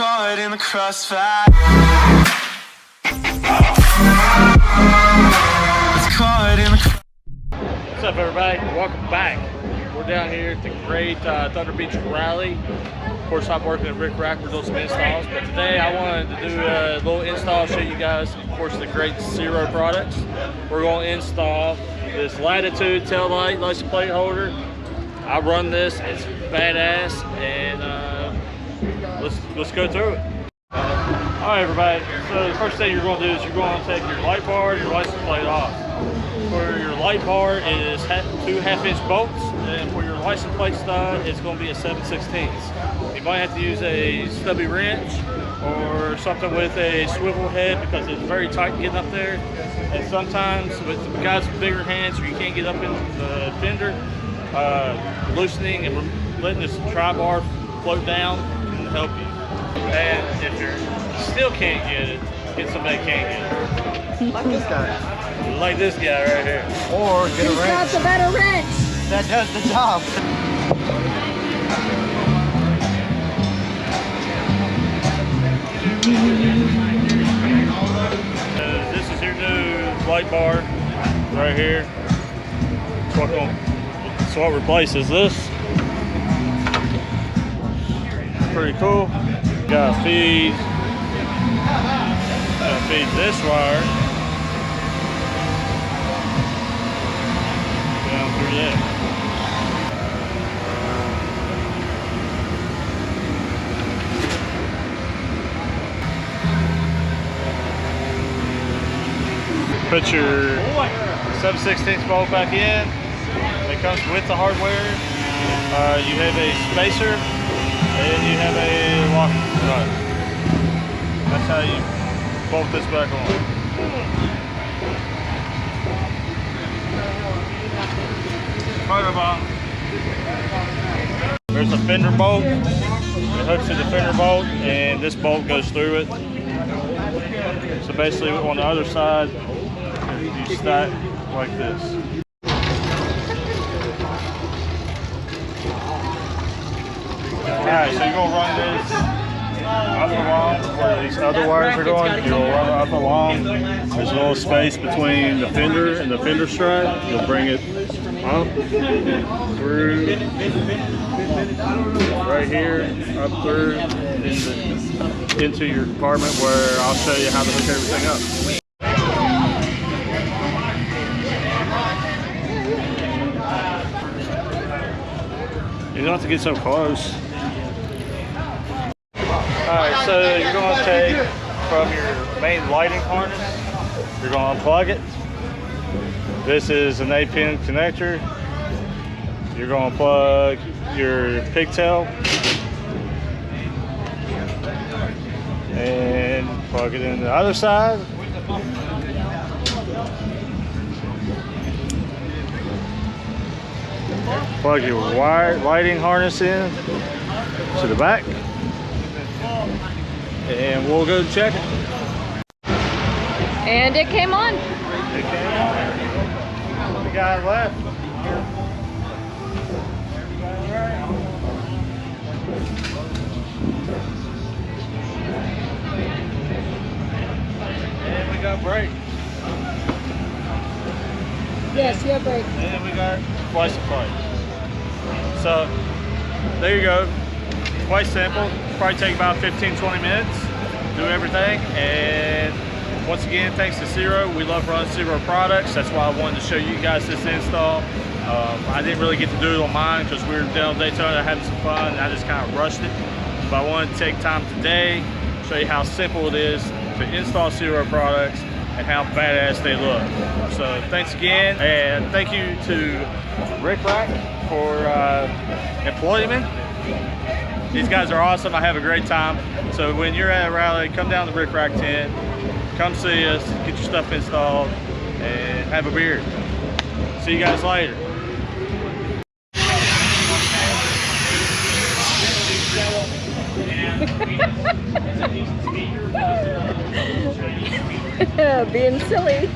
caught in the crossfire. It's caught in the. What's up, everybody? Welcome back. We're down here at the great Thunder Beach Rally. Of course, I'm working at RickRak. We're doing some installs, but today I wanted to do a little install, show you guys, of course, the great Ciro products. We're going to install this Latitude taillight license plate holder. I run this; it's badass, and let's go through it. All right, everybody. So the first thing you're going to do is you're going to take your light bar, your license plate off. For your light bar, it is 2 half-inch bolts, and for your license plate stud, it's going to be a 7/16. You might have to use a stubby wrench or something with a swivel head because it's very tight getting up there. And sometimes with the guys with bigger hands, you can't get up in the fender, loosening and letting this tri-bar float down can help you. And if you still can't get it, get somebody that can get it. Like this guy. Like this guy right here. Or get a wrench. Who's got the better wrench? That does the job. This is your new light bar right here. So what replaces this. Pretty cool. Gotta feed this wire down through there. Put your 7/16 bolt back in. It comes with the hardware. You have a spacer and you have a lock nut. That's how you bolt this back on. There's a fender bolt. It hooks to the fender bolt, and this bolt goes through it. So basically, on the other side, you stack like this. Alright, so you're going to run this up along where these other wires are going. You'll run it up along. There's a little space between the fender and the fender strap. You'll bring it up, through, right here, up through, into your compartment where I'll show you how to hook everything up. You don't have to get so close. Alright, so you're going to take from your main lighting harness, you're going to unplug it. This is an 8-pin connector. You're going to plug your pigtail and plug it in the other side. Plug your wire lighting harness in to the back, and we'll go check it. And it came on. It came on. The guy left. And we got brake. Yes, you have brake. And we got license plate. So there you go. Quite simple. Probably take about 15-20 minutes. Do everything. And once again, thanks to Ciro. We love running Ciro products. That's why I wanted to show you guys this install. I didn't really get to do it on mine because we were down Daytona having some fun, and I just kind of rushed it. But I wanted to take time today, show you how simple it is to install Ciro products and how badass they look. So thanks again, and thank you to RickRak for employing me. These guys are awesome. I have a great time. So when you're at a rally, come down to RickRak tent, come see us, get your stuff installed, and have a beer. See you guys later. Being silly.